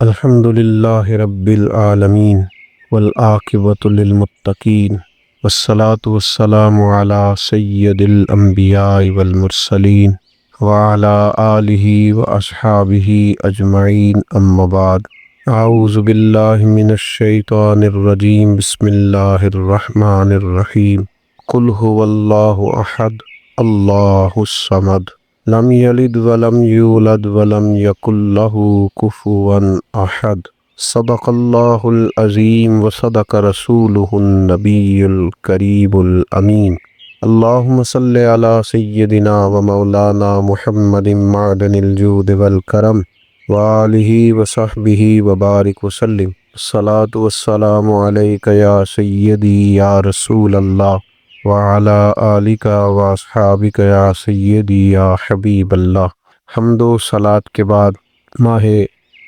الحمد للہ رب العالمین والعاقبۃ للمتقین والصلاة والسلام علی سید الانبیاء والمرسلین وعلی آلہ واصحابہ اجمعین اما بعد اعوذ باللہ من الشیطان الرجیم بسم اللہ الرحمن الرحیم قل هو اللہ احد اللہ الصمد لم یلد ولم یولد ولم یکن له کفوا احد صدق اللہ العظیم وصدق رسولہ النبی الکریم الامین اللہم صلی علی سیدنا و مولانا محمد معدن الجود والکرم وآلہ وصحبہ وبارک وسلم الصلاۃ والسلام علیک یا سیدی یا رسول اللہ وعلی آلک واصحابک یا سیدی یا حبیب اللہ۔ حمد و صلات کے بعد ماہ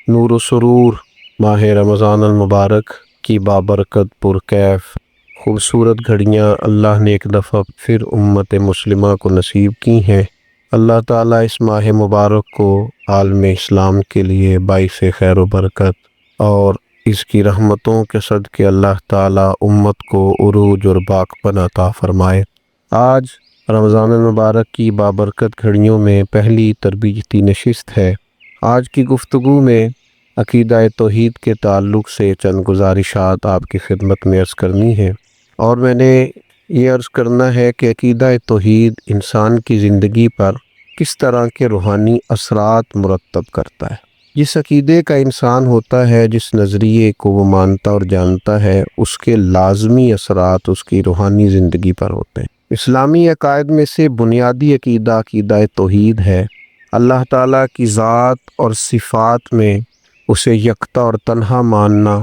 نور و سرور، ماہ رمضان المبارک کی بابرکت پرکیف خوبصورت گھڑیاں اللہ نے ایک دفعہ پھر امت مسلمہ کو نصیب کی ہیں۔ اللہ تعالیٰ اس ماہ مبارک کو عالم اسلام کے لیے باعث خیر و برکت اور اس کی رحمتوں کے صدقے اللہ تعالیٰ امت کو عروج اور باقپن عطا فرمائے۔ آج رمضان المبارک کی بابرکت گھڑیوں میں پہلی تربیتی نشست ہے۔ آج کی گفتگو میں عقیدہ توحید کے تعلق سے چند گزارشات آپ کی خدمت میں عرض کرنی ہے، اور میں نے یہ عرض کرنا ہے کہ عقیدہ توحید انسان کی زندگی پر کس طرح کے روحانی اثرات مرتب کرتا ہے۔ جس عقیدے کا انسان ہوتا ہے، جس نظریے کو وہ مانتا اور جانتا ہے، اس کے لازمی اثرات اس کی روحانی زندگی پر ہوتے ہیں۔ اسلامی عقائد میں سے بنیادی عقیدہ عقیدہ توحید ہے۔ اللہ تعالیٰ کی ذات اور صفات میں اسے یکتا اور تنہا ماننا،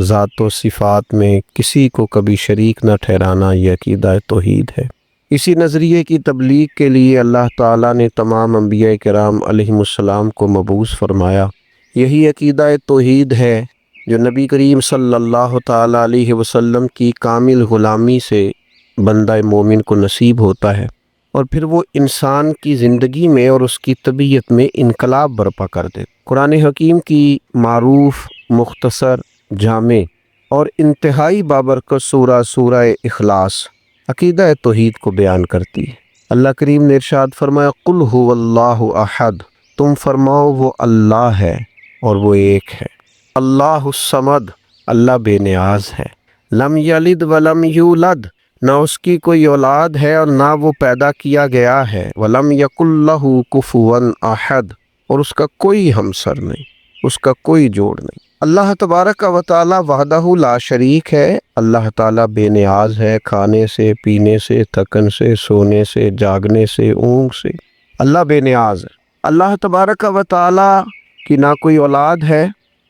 ذات و صفات میں کسی کو کبھی شریک نہ ٹھہرانا، یہ عقیدہ توحید ہے۔ اسی نظریے کی تبلیغ کے لیے اللہ تعالیٰ نے تمام انبیاء کرام علیہم السلام کو مبعوث فرمایا۔ یہی عقیدہ توحید ہے جو نبی کریم صلی اللہ تعالیٰ علیہ وسلم کی کامل غلامی سے بندہ مومن کو نصیب ہوتا ہے، اور پھر وہ انسان کی زندگی میں اور اس کی طبیعت میں انقلاب برپا کر دے۔ قرآن حکیم کی معروف، مختصر، جامع اور انتہائی بابرکت سورہ اخلاص عقیدہ توحید کو بیان کرتی ہے۔ اللہ کریم نے ارشاد فرمایا قل هو اللہ احد، تم فرماؤ وہ اللہ ہے اور وہ ایک ہے۔ اللہ الصمد، اللہ بے نیاز ہے۔ لم یلد ولم یولد، نہ اس کی کوئی اولاد ہے اور نہ وہ پیدا کیا گیا ہے۔ ولم یکن لہ کفوا احد، اور اس کا کوئی ہمسر نہیں، اس کا کوئی جوڑ نہیں۔ اللہ تبارک و تعالی وحدہ لا شریک ہے۔ اللہ تعالیٰ بے نیاز ہے، کھانے سے، پینے سے، تھکن سے، سونے سے، جاگنے سے، اونگ سے۔ اللہ بے نیاز ہے۔ اللہ تبارک و تعالی کی نہ کوئی اولاد ہے،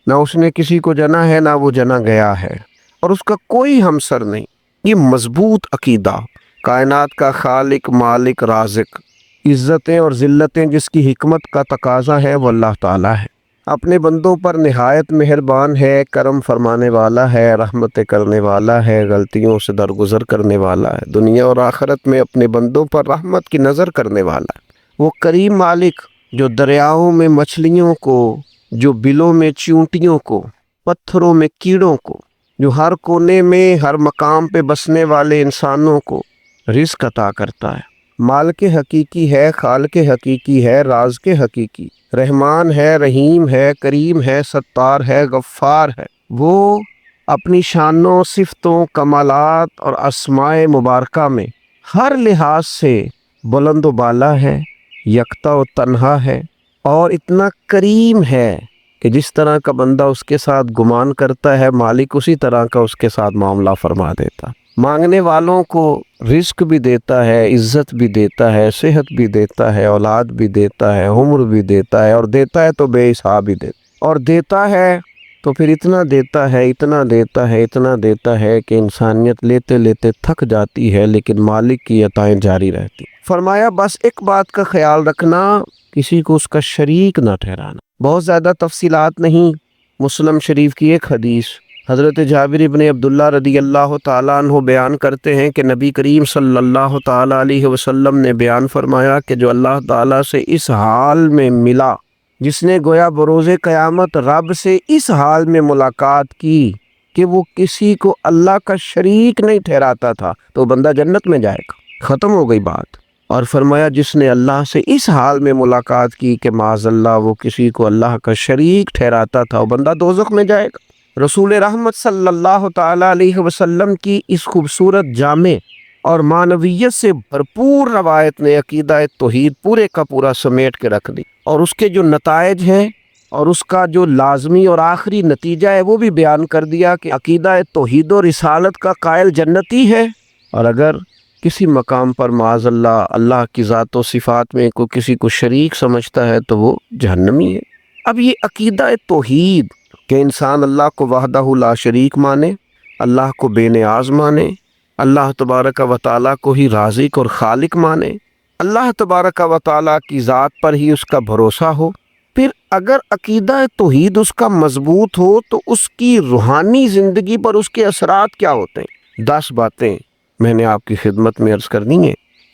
نہ اس نے کسی کو جنا ہے، نہ وہ جنا گیا ہے، اور اس کا کوئی ہمسر نہیں۔ یہ مضبوط عقیدہ، کائنات کا خالق، مالک، رازق، عزتیں اور ذلتیں جس کی حکمت کا تقاضا ہے وہ اللہ تعالیٰ ہے۔ اپنے بندوں پر نہایت مہربان ہے، کرم فرمانے والا ہے، رحمتیں کرنے والا ہے، غلطیوں سے درگزر کرنے والا ہے، دنیا اور آخرت میں اپنے بندوں پر رحمت کی نظر کرنے والا ہے۔ وہ کریم مالک جو دریاؤں میں مچھلیوں کو، جو بلوں میں چیونٹیوں کو، پتھروں میں کیڑوں کو، جو ہر کونے میں ہر مقام پہ بسنے والے انسانوں کو رزق عطا کرتا ہے۔ مالک حقیقی ہے، خالق حقیقی ہے، رازق حقیقی، رحمان ہے، رحیم ہے، کریم ہے، ستار ہے، غفار ہے۔ وہ اپنی شانوں، صفتوں، کمالات اور اسماء مبارکہ میں ہر لحاظ سے بلند و بالا ہے، یکتا و تنہا ہے، اور اتنا کریم ہے کہ جس طرح کا بندہ اس کے ساتھ گمان کرتا ہے، مالک اسی طرح کا اس کے ساتھ معاملہ فرما دیتا۔ مانگنے والوں کو رزق بھی دیتا ہے، عزت بھی دیتا ہے، صحت بھی دیتا ہے، اولاد بھی دیتا ہے، عمر بھی دیتا ہے، اور دیتا ہے تو بے حساب ہی دیتا، اور دیتا ہے تو پھر اتنا دیتا ہے، اتنا دیتا ہے، اتنا دیتا ہے کہ انسانیت لیتے لیتے تھک جاتی ہے، لیکن مالک کی عطائیں جاری رہتی۔ فرمایا بس ایک بات کا خیال رکھنا، کسی کو اس کا شریک نہ ٹھہرانا۔ بہت زیادہ تفصیلات نہیں، مسلم شریف کی ایک حدیث، حضرت جابر ابن عبداللہ رضی اللہ تعالیٰ عنہ بیان کرتے ہیں کہ نبی کریم صلی اللہ تعالیٰ علیہ وسلم نے بیان فرمایا کہ جو اللہ تعالیٰ سے اس حال میں ملا جس نے گویا بروز قیامت رب سے اس حال میں ملاقات کی کہ وہ کسی کو اللہ کا شریک نہیں ٹھہراتا تھا، تو بندہ جنت میں جائے گا، ختم ہو گئی بات۔ اور فرمایا جس نے اللہ سے اس حال میں ملاقات کی کہ معاذ اللہ وہ کسی کو اللہ کا شریک ٹھہراتا تھا، وہ بندہ دوزخ میں جائے گا۔ رسول رحمت صلی اللہ تعالی علیہ وسلم کی اس خوبصورت جامع اور معنویت سے بھرپور روایت نے عقیدہ توحید پورے کا پورا سمیٹ کے رکھ دی، اور اس کے جو نتائج ہیں اور اس کا جو لازمی اور آخری نتیجہ ہے وہ بھی بیان کر دیا کہ عقیدہ توحید و رسالت کا قائل جنتی ہے، اور اگر کسی مقام پر معاذ اللہ اللہ کی ذات و صفات میں کسی کو شریک سمجھتا ہے تو وہ جہنمی ہے۔ اب یہ عقیدہ توحید کہ انسان اللہ کو وحدہ لا شریک مانے، اللہ کو بے نیاز مانے، اللہ تبارک و تعالیٰ کو ہی رازق اور خالق مانے، اللہ تبارک و تعالیٰ کی ذات پر ہی اس کا بھروسہ ہو، پھر اگر عقیدہ توحید اس کا مضبوط ہو تو اس کی روحانی زندگی پر اس کے اثرات کیا ہوتے ہیں۔ 10 باتیں میں نے آپ کی خدمت میں عرض کرنی ہے۔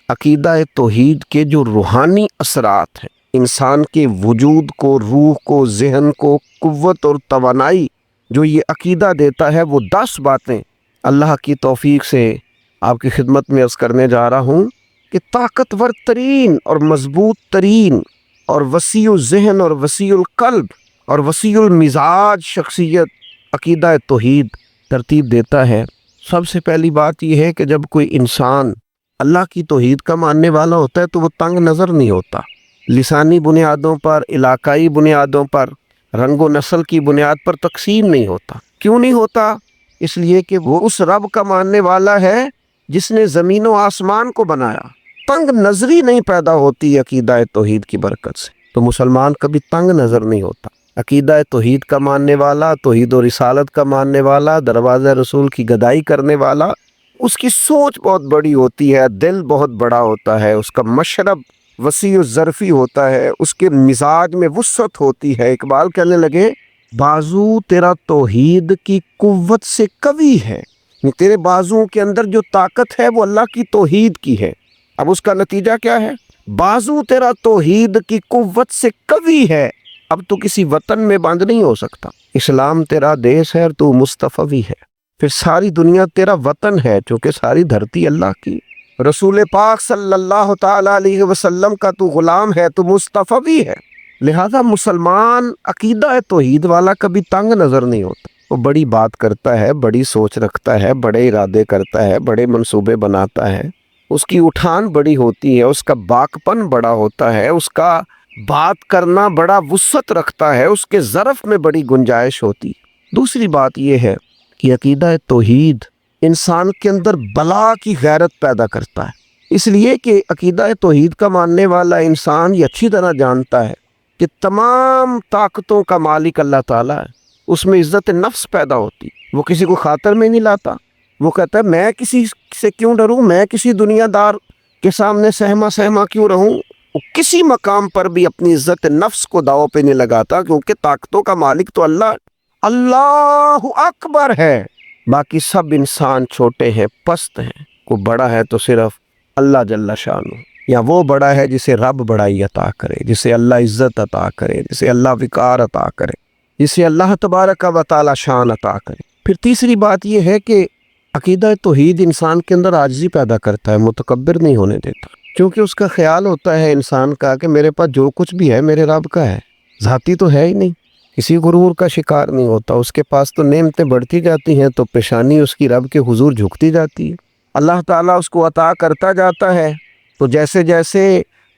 عقیدہ توحید کے جو روحانی اثرات ہیں، انسان کے وجود کو، روح کو، ذہن کو قوت اور توانائی جو یہ عقیدہ دیتا ہے، وہ 10 باتیں اللہ کی توفیق سے آپ کی خدمت میں عرض کرنے جا رہا ہوں کہ طاقتور ترین اور مضبوط ترین اور وسیع الذہن اور وسیع القلب اور وسیع المزاج شخصیت عقیدہ توحید ترتیب دیتا ہے۔ سب سے پہلی بات یہ ہے کہ جب کوئی انسان اللہ کی توحید کا ماننے والا ہوتا ہے تو وہ تنگ نظر نہیں ہوتا، لسانی بنیادوں پر، علاقائی بنیادوں پر، رنگ و نسل کی بنیاد پر تقسیم نہیں ہوتا۔ کیوں نہیں ہوتا؟ اس لیے کہ وہ اس رب کا ماننے والا ہے جس نے زمین و آسمان کو بنایا۔ تنگ نظری نہیں پیدا ہوتی عقیدہ توحید کی برکت سے، تو مسلمان کبھی تنگ نظر نہیں ہوتا۔ عقیدہ توحید کا ماننے والا، توحید و رسالت کا ماننے والا، دروازہ رسول کی گدائی کرنے والا، اس کی سوچ بہت بڑی ہوتی ہے، دل بہت بڑا ہوتا ہے، اس کا مشرب وسیع الظرفی ہوتا ہے، اس کے مزاج میں وسعت ہوتی ہے۔ اقبال کہنے لگے بازو تیرا توحید کی قوت سے قوی ہے، تیرے بازوؤں کے اندر جو طاقت ہے وہ اللہ کی توحید کی ہے۔ اب اس کا نتیجہ کیا ہے؟ بازو تیرا توحید کی قوت سے قوی ہے، اب تو کسی وطن میں بند نہیں ہو سکتا۔ اسلام تیرا دیس ہے اور تو مصطفی ہے، پھر ساری دنیا تیرا وطن ہے چونکہ ساری دھرتی اللہ کی۔ رسول پاک صلی اللہ تعالی علیہ وسلم کا تو غلام ہے، تو مصطفی ہے۔ لہذا مسلمان عقیدہ توحید والا کبھی تنگ نظر نہیں ہوتا، وہ بڑی بات کرتا ہے، بڑی سوچ رکھتا ہے، بڑے ارادے کرتا ہے، بڑے منصوبے بناتا ہے، اس کی اٹھان بڑی ہوتی ہے، اس کا باکپن بڑا ہوتا ہے، اس کا بات کرنا بڑا وسعت رکھتا ہے، اس کے ظرف میں بڑی گنجائش ہوتی۔ دوسری بات یہ ہے کہ عقیدہ توحید انسان کے اندر بلا کی غیرت پیدا کرتا ہے، اس لیے کہ عقیدہ توحید کا ماننے والا انسان یہ اچھی طرح جانتا ہے کہ تمام طاقتوں کا مالک اللہ تعالیٰ ہے، اس میں عزت نفس پیدا ہوتی، وہ کسی کو خاطر میں نہیں لاتا، وہ کہتا ہے میں کسی سے کیوں ڈروں، میں کسی دنیا دار کے سامنے سہما کیوں رہوں، وہ کسی مقام پر بھی اپنی عزت نفس کو داؤ پہ نہیں لگاتا، کیونکہ طاقتوں کا مالک تو اللہ اکبر ہے، باقی سب انسان چھوٹے ہیں، پست ہیں، کوئی بڑا ہے تو صرف اللہ جل شانہ، یا وہ بڑا ہے جسے رب بڑائی عطا کرے، جسے اللہ عزت عطا کرے، جسے اللہ وقار عطا کرے، جسے اللہ تبارک و تعالی شان عطا کرے۔ پھر تیسری بات یہ ہے کہ عقیدہ توحید انسان کے اندر عاجزی پیدا کرتا ہے، متکبر نہیں ہونے دیتا، کیونکہ اس کا خیال ہوتا ہے انسان کا کہ میرے پاس جو کچھ بھی ہے میرے رب کا ہے، ذاتی تو ہے ہی نہیں، کسی غرور کا شکار نہیں ہوتا، اس کے پاس تو نعمتیں بڑھتی جاتی ہیں تو پیشانی اس کی رب کے حضور جھکتی جاتی ہے، اللہ تعالیٰ اس کو عطا کرتا جاتا ہے، تو جیسے جیسے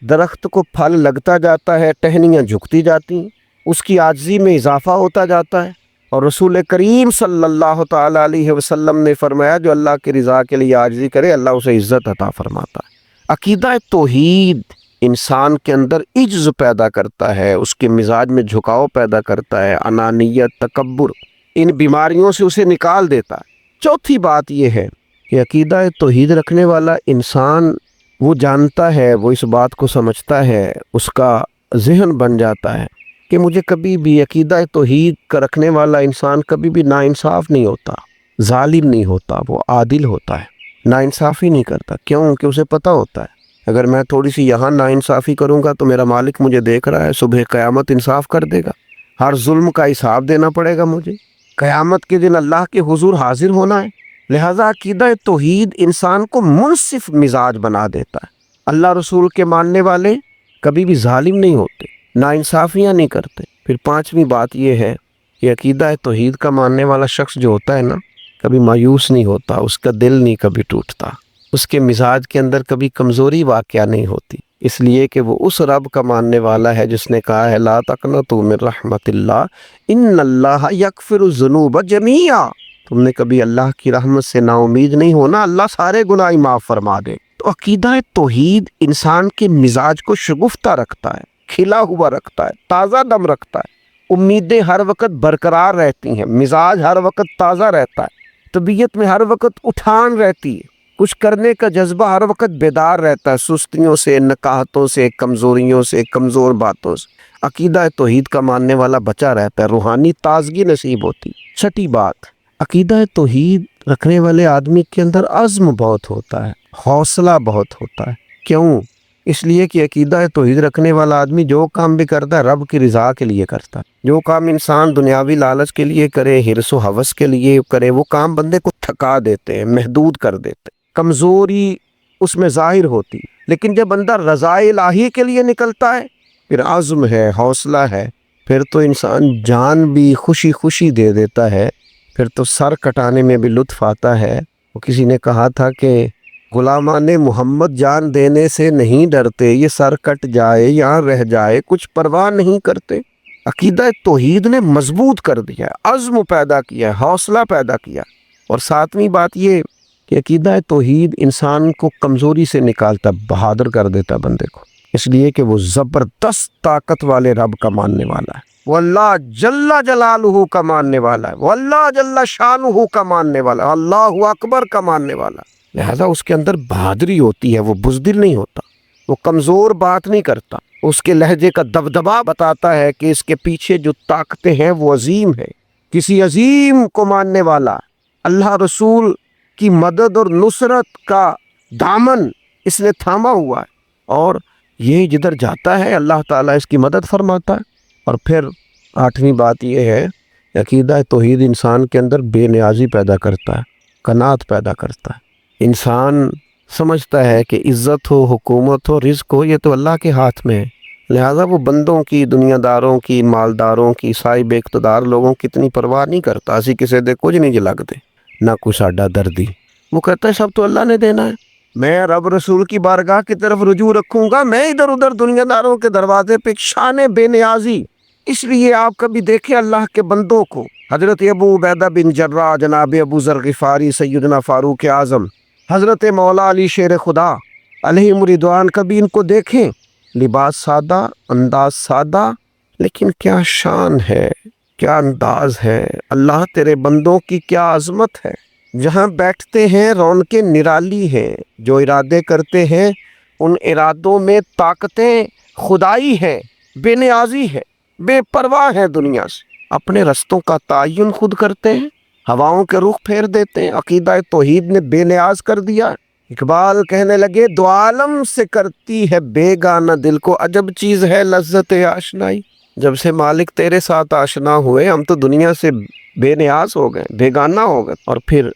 درخت کو پھل لگتا جاتا ہے ٹہنیاں جھکتی جاتی ہیں، اس کی عاجزی میں اضافہ ہوتا جاتا ہے، اور رسول کریم صلی اللہ تعالی علیہ وسلم نے فرمایا جو اللہ کی رضا کے لیے عاجزی کرے اللہ اسے عزت عطا فرماتا ہے۔ عقیدہ توحید انسان کے اندر عجز پیدا کرتا ہے، اس کے مزاج میں جھکاؤ پیدا کرتا ہے، انانیت، تکبر، ان بیماریوں سے اسے نکال دیتا ہے۔ چوتھی بات یہ ہے کہ عقیدہ توحید رکھنے والا انسان وہ جانتا ہے، وہ اس بات کو سمجھتا ہے، اس کا ذہن بن جاتا ہے کہ مجھے کبھی بھی عقیدہ توحید کا رکھنے والا انسان کبھی بھی ناانصاف نہیں ہوتا، ظالم نہیں ہوتا، وہ عادل ہوتا ہے، ناانصافی نہیں کرتا۔ کیوں؟ کہ اسے پتہ ہوتا ہے اگر میں تھوڑی سی یہاں ناانصافی کروں گا تو میرا مالک مجھے دیکھ رہا ہے، صبح قیامت انصاف کر دے گا، ہر ظلم کا حساب دینا پڑے گا مجھے، قیامت کے دن اللہ کے حضور حاضر ہونا ہے۔ لہذا عقیدہ توحید انسان کو منصف مزاج بنا دیتا ہے۔ اللہ رسول کے ماننے والے کبھی بھی ظالم نہیں ہوتے، ناانصافیاں نہیں کرتے۔ پھر پانچویں بات یہ ہے کہ عقیدہ توحید کا ماننے والا شخص جو ہوتا ہے نا، کبھی مایوس نہیں ہوتا، اس کا دل نہیں کبھی ٹوٹتا، اس کے مزاج کے اندر کبھی کمزوری واقعہ نہیں ہوتی، اس لیے کہ وہ اس رب کا ماننے والا ہے جس نے کہا ہے لا تقنطوا من رحمت اللہ ان اللہ یغفر الذنوب جمیعا۔ تم نے کبھی اللہ کی رحمت سے نا امید نہیں ہونا، اللہ سارے گناہ معاف فرما دے۔ تو عقیدہ توحید انسان کے مزاج کو شگفتہ رکھتا ہے، کھلا ہوا رکھتا ہے، تازہ دم رکھتا ہے، امیدیں ہر وقت برقرار رہتی ہیں، مزاج ہر وقت تازہ رہتا ہے، طبیعت میں ہر وقت اٹھان رہتی ہے، کچھ کرنے کا جذبہ ہر وقت بیدار رہتا ہے، سستیوں سے، نکاہتوں سے، کمزوریوں سے، کمزور باتوں سے۔ عقیدہ توحید کا ماننے والا بچا رہتا ہے، روحانی تازگی نصیب ہوتی۔ چھٹی بات، عقیدہ توحید رکھنے والے آدمی کے اندر عزم بہت ہوتا ہے، حوصلہ بہت ہوتا ہے۔ کیوں؟ اس لیے کہ عقیدہ توحید رکھنے والا آدمی جو کام بھی کرتا ہے رب کی رضا کے لیے کرتا ہے۔ جو کام انسان دنیاوی لالچ کے لیے کرے، حرص و ہوس کے لیے کرے، وہ کام بندے کو تھکا دیتے ہیں، محدود کر دیتے ہیں، کمزوری اس میں ظاہر ہوتی۔ لیکن جب بندہ رضا الہی کے لیے نکلتا ہے، پھر عزم ہے، حوصلہ ہے، پھر تو انسان جان بھی خوشی خوشی دے دیتا ہے، پھر تو سر کٹانے میں بھی لطف آتا ہے۔ وہ کسی نے کہا تھا کہ غلامان محمد جان دینے سے نہیں ڈرتے، یہ سر کٹ جائے یا رہ جائے کچھ پرواہ نہیں کرتے۔ عقیدہ توحید نے مضبوط کر دیا ہے، عزم پیدا کیا ہے، حوصلہ پیدا کیا۔ اور ساتویں بات یہ کہ عقیدہ توحید انسان کو کمزوری سے نکالتا، بہادر کر دیتا بندے کو، اس لیے کہ وہ زبردست طاقت والے رب کا ماننے والا ہے، وہ اللہ جل جلالہ کا ماننے والا ہے، وہ اللہ جل شانہ کا ماننے والا ہے، اللہ اکبر کا ماننے والا ہے۔ لہذا اس کے اندر بہادری ہوتی ہے، وہ بزدل نہیں ہوتا، وہ کمزور بات نہیں کرتا، اس کے لہجے کا دبدبا بتاتا ہے کہ اس کے پیچھے جو طاقتیں ہیں وہ عظیم ہے۔ کسی عظیم کو ماننے والا، اللہ رسول کی مدد اور نصرت کا دامن اس نے تھاما ہوا ہے، اور یہ جدھر جاتا ہے اللہ تعالیٰ اس کی مدد فرماتا ہے۔ اور پھر آٹھویں بات یہ ہے، عقیدہ توحید انسان کے اندر بے نیازی پیدا کرتا ہے، قناعت پیدا کرتا ہے۔ انسان سمجھتا ہے کہ عزت ہو، حکومت ہو، رزق ہو، یہ تو اللہ کے ہاتھ میں ہے، لہٰذا وہ بندوں کی، دنیا داروں کی، مالداروں کی، صاحب اقتدار لوگوں کی اتنی پرواہ نہیں کرتا۔ اسی کسی دے کچھ نہیں جلگ دے، نہ کوئی ساڈا دردی، وہ کہتا ہے سب تو اللہ نے دینا ہے، میں رب رسول کی بارگاہ کی طرف رجوع رکھوں گا، میں ادھر ادھر دنیا داروں کے دروازے پہ شان بے نیازی۔ اس لیے آپ کبھی دیکھیں اللہ کے بندوں کو، حضرت ابو عبیدہ بن جراح، جناب ابو ذر غفاری، سیدنا فاروق اعظم، حضرت مولا علی شیر خدا علیہ رضوان، کبھی ان کو دیکھیں، لباس سادہ، انداز سادہ، لیکن کیا شان ہے، کیا انداز ہے، اللہ تیرے بندوں کی کیا عظمت ہے۔ جہاں بیٹھتے ہیں رونقیں نرالی ہیں، جو ارادے کرتے ہیں ان ارادوں میں طاقتیں خدائی ہیں، بے نیازی ہے، بے پرواہ ہے دنیا سے، اپنے رستوں کا تعین خود کرتے ہیں، ہواؤں کے رخ پھیر دیتے ہیں۔ عقیدہ توحید نے بے نیاز کر دیا۔ اقبال کہنے لگے دو عالم سے کرتی ہے بیگانہ دل کو عجب چیز ہے لذت آشنائی۔ جب سے مالک تیرے ساتھ آشنا ہوئے ہم تو دنیا سے بے نیاز ہو گئے، بیگانہ ہو گئے۔ اور پھر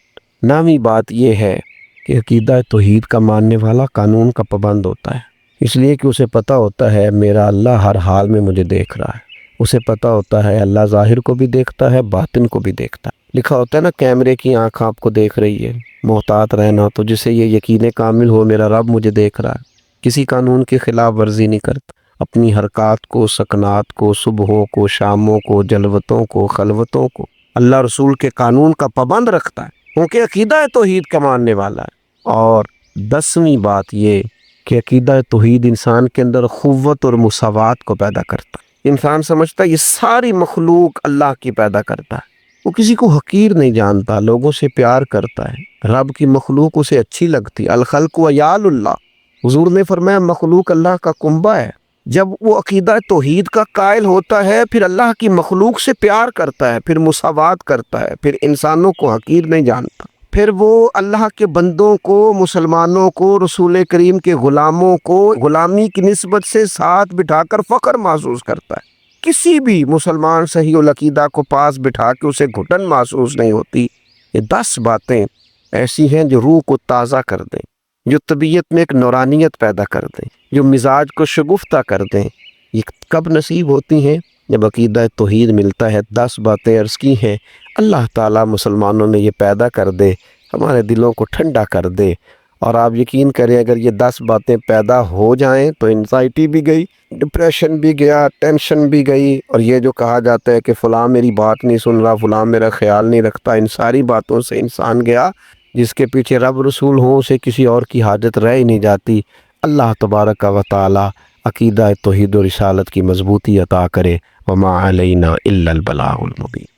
نامی بات یہ ہے کہ عقیدہ توحید کا ماننے والا قانون کا پابند ہوتا ہے، اس لیے کہ اسے پتہ ہوتا ہے میرا اللہ ہر حال میں مجھے دیکھ رہا ہے، اسے پتہ ہوتا ہے اللہ ظاہر کو بھی دیکھتا ہے، باطن کو بھی دیکھتا ہے۔ لکھا ہوتا ہے نا کیمرے کی آنکھ آپ کو دیکھ رہی ہے، محتاط رہنا، تو جسے یہ یقین کامل ہو میرا رب مجھے دیکھ رہا ہے، کسی قانون کی خلاف ورزی نہیں کرتا، اپنی حرکات کو، سکنات کو، صبحوں کو، شاموں کو، جلوتوں کو، خلوتوں کو اللہ رسول کے قانون کا پابند رکھتا ہے، کیونکہ عقیدہ توحید کا ماننے والا ہے۔ اور 10ویں بات یہ کہ عقیدہ توحید انسان کے اندر قوت اور مساوات کو پیدا کرتا ہے۔ انسان سمجھتا ہے یہ ساری مخلوق اللہ کی پیدا کرتا ہے، وہ کسی کو حقیر نہیں جانتا، لوگوں سے پیار کرتا ہے، رب کی مخلوق اسے اچھی لگتی۔ الخلق وعیال اللہ، حضور نے فرمایا مخلوق اللہ کا کنبہ ہے۔ جب وہ عقیدہ توحید کا قائل ہوتا ہے پھر اللہ کی مخلوق سے پیار کرتا ہے، پھر مساوات کرتا ہے، پھر انسانوں کو حقیر نہیں جانتا، پھر وہ اللہ کے بندوں کو، مسلمانوں کو، رسول کریم کے غلاموں کو غلامی کی نسبت سے ساتھ بٹھا کر فخر محسوس کرتا ہے۔ کسی بھی مسلمان صحیح العقیدہ کو پاس بٹھا کے اسے گھٹن محسوس نہیں ہوتی۔ یہ 10 باتیں ایسی ہیں جو روح کو تازہ کر دیں، جو طبیعت میں ایک نورانیت پیدا کر دیں، جو مزاج کو شگفتہ کر دیں۔ یہ کب نصیب ہوتی ہیں؟ جب عقیدہ توحید ملتا ہے۔ 10 باتیں عرض کی ہیں، اللہ تعالیٰ مسلمانوں میں یہ پیدا کر دے، ہمارے دلوں کو ٹھنڈا کر دے۔ اور آپ یقین کریں اگر یہ 10 باتیں پیدا ہو جائیں تو انزائٹی بھی گئی، ڈپریشن بھی گیا، ٹینشن بھی گئی، اور یہ جو کہا جاتا ہے کہ فلاں میری بات نہیں سن رہا، فلاں میرا خیال نہیں رکھتا، ان ساری باتوں سے انسان گیا۔ جس کے پیچھے رب رسول ہوں اسے کسی اور کی حاجت رہ ہی نہیں جاتی۔ اللہ تبارک و تعالی عقیدہ توحید و رسالت کی مضبوطی عطا کرے۔ وما علینا الا البلاغ المبین۔